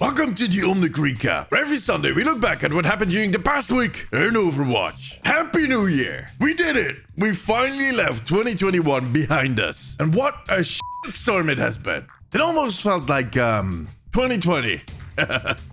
Welcome to the Omnic recap. Every Sunday we look back at what happened during the past week in Overwatch. Happy New Year! We did it! We finally left 2021 behind us. And what a shitstorm it has been. It almost felt like 2020.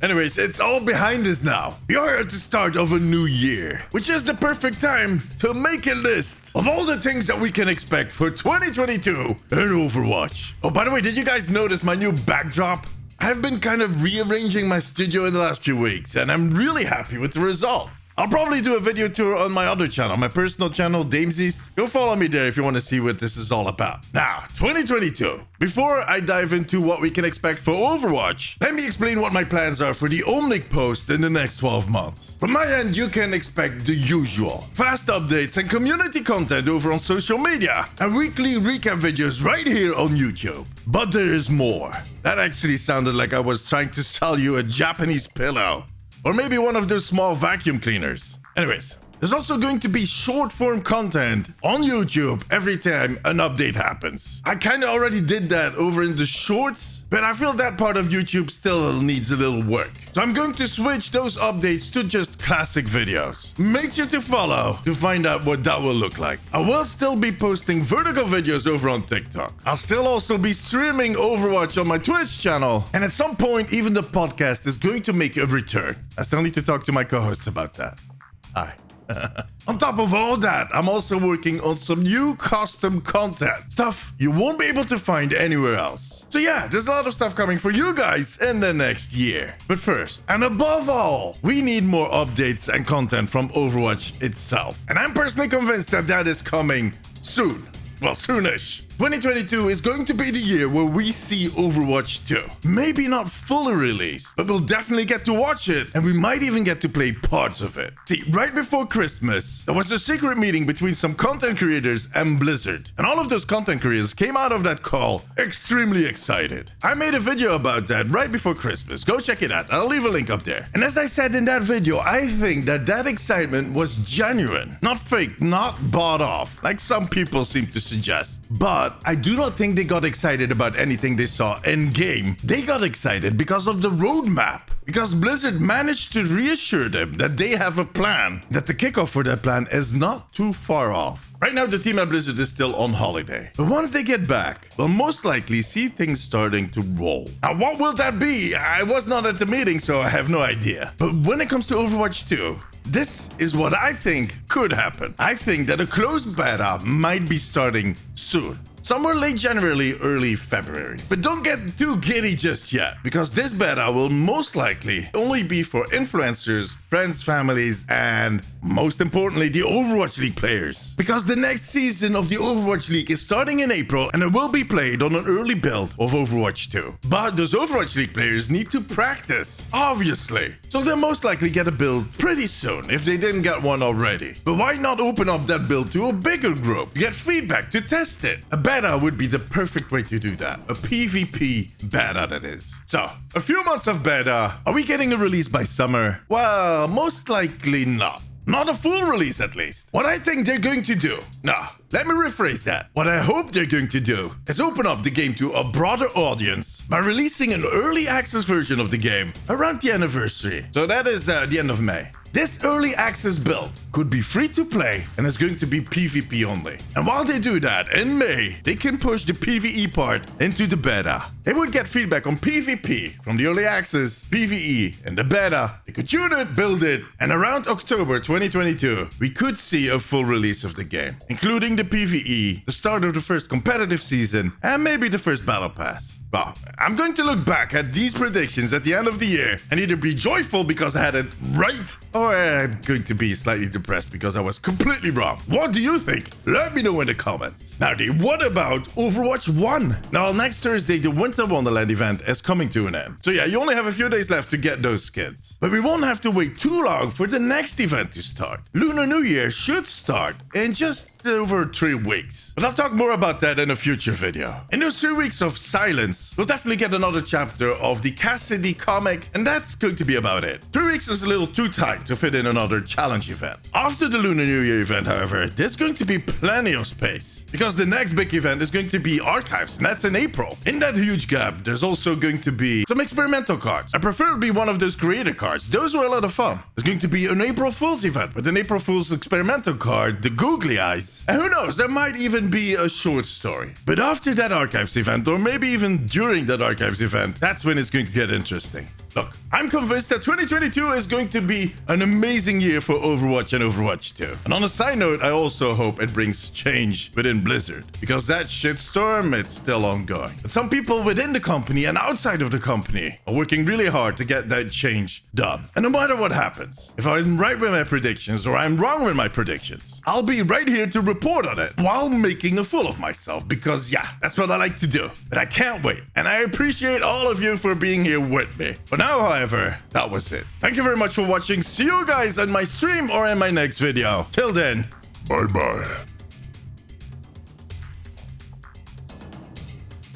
Anyways, it's all behind us now. We are at the start of a new year, which is the perfect time to make a list of all the things that we can expect for 2022 in Overwatch. Oh, by the way, did you guys notice my new backdrop? I've been kind of rearranging my studio in the last few weeks, and I'm really happy with the result. I'll probably do a video tour on my other channel, my personal channel, Damesy's. Go follow me there if you want to see what this is all about. Now, 2022. Before I dive into what we can expect for Overwatch, let me explain what my plans are for the Omnic post in the next 12 months. From my end, you can expect the usual. Fast updates and community content over on social media, and weekly recap videos right here on YouTube. But there is more. That actually sounded like I was trying to sell you a Japanese pillow. Or maybe one of those small vacuum cleaners. Anyways, there's also going to be short-form content on YouTube every time an update happens. I kind of already did that over in the shorts, but I feel that part of YouTube still needs a little work. So I'm going to switch those updates to just classic videos. Make sure to follow to find out what that will look like. I will still be posting vertical videos over on TikTok. I'll still also be streaming Overwatch on my Twitch channel. And at some point, even the podcast is going to make a return. I still need to talk to my co-hosts about that. Hi. On top of all that, I'm also working on some new custom content. Stuff you won't be able to find anywhere else. So yeah, there's a lot of stuff coming for you guys in the next year. But first, and above all, we need more updates and content from Overwatch itself. And I'm personally convinced that that is coming soon. Well, soonish. 2022 is going to be the year where we see Overwatch 2. Maybe not fully released, but we'll definitely get to watch it, and we might even get to play parts of it. See, right before Christmas, there was a secret meeting between some content creators and Blizzard, and all of those content creators came out of that call extremely excited. I made a video about that right before Christmas. Go check it out. I'll leave a link up there. And as I said in that video, I think that that excitement was genuine, not fake, not bought off, like some people seem to suggest. But I do not think they got excited about anything they saw in-game. They got excited because of the roadmap. Because Blizzard managed to reassure them that they have a plan, that the kickoff for that plan is not too far off. Right now, the team at Blizzard is still on holiday. But once they get back, we'll most likely see things starting to roll. Now, what will that be? I was not at the meeting, so I have no idea. But when it comes to Overwatch 2, this is what I think could happen. I think that a closed beta might be starting soon. Somewhere late January, early February. But don't get too giddy just yet, because this beta will most likely only be for influencers, friends, families, and most importantly, the Overwatch League players. Because the next season of the Overwatch League is starting in April, and it will be played on an early build of Overwatch 2. But those Overwatch League players need to practice, obviously. So they'll most likely get a build pretty soon, if they didn't get one already. But why not open up that build to a bigger group? To get feedback, to test it. A beta would be the perfect way to do that. A PvP beta, that is. So, a few months of beta. Are we getting a release by summer? Well, most likely not. Not a full release, at least. What I think they're going to do... Nah, let me rephrase that. What I hope they're going to do is open up the game to a broader audience by releasing an early access version of the game around the anniversary. So that is the end of May. This early access build could be free to play and is going to be PvP only. And while they do that, in May, they can push the PvE part into the beta. They would get feedback on PvP from the early access, PvE, and the beta. They could tune it, build it, and around October 2022, we could see a full release of the game, including the PvE, the start of the first competitive season, and maybe the first battle pass. Well, I'm going to look back at these predictions at the end of the year and either be joyful because I had it right, or I'm going to be slightly depressed because I was completely wrong. What do you think? Let me know in the comments. Now, what about Overwatch 1? Now, next Thursday, the Winter Wonderland event is coming to an end. So yeah, you only have a few days left to get those skins. But we won't have to wait too long for the next event to start. Lunar New Year should start in just over 3 weeks. But I'll talk more about that in a future video. In those 3 weeks of silence, weeks, we'll definitely get another chapter of the Cassidy comic, and that's going to be about it. 3 weeks is a little too tight to fit in another challenge event. After the Lunar New Year event, however, there's going to be plenty of space, because the next big event is going to be Archives, and that's in April. In that huge gap, there's also going to be some experimental cards, and preferably one of those creator cards. Those were a lot of fun. There's going to be an April Fool's event with an April Fool's experimental card, the Googly Eyes, and who knows, there might even be a short story. But after that Archives event, or maybe even during that Archives event, that's when it's going to get interesting. Look, I'm convinced that 2022 is going to be an amazing year for Overwatch and Overwatch 2. And on a side note, I also hope it brings change within Blizzard, because that shitstorm, it's still ongoing. But some people within the company and outside of the company are working really hard to get that change done. And no matter what happens, if I'm right with my predictions or I'm wrong with my predictions, I'll be right here to report on it while making a fool of myself, because yeah, that's what I like to do. But I can't wait. And I appreciate all of you for being here with me. But now, however, that was it. Thank you very much for watching. See you guys on my stream or in my next video. Till then, bye-bye.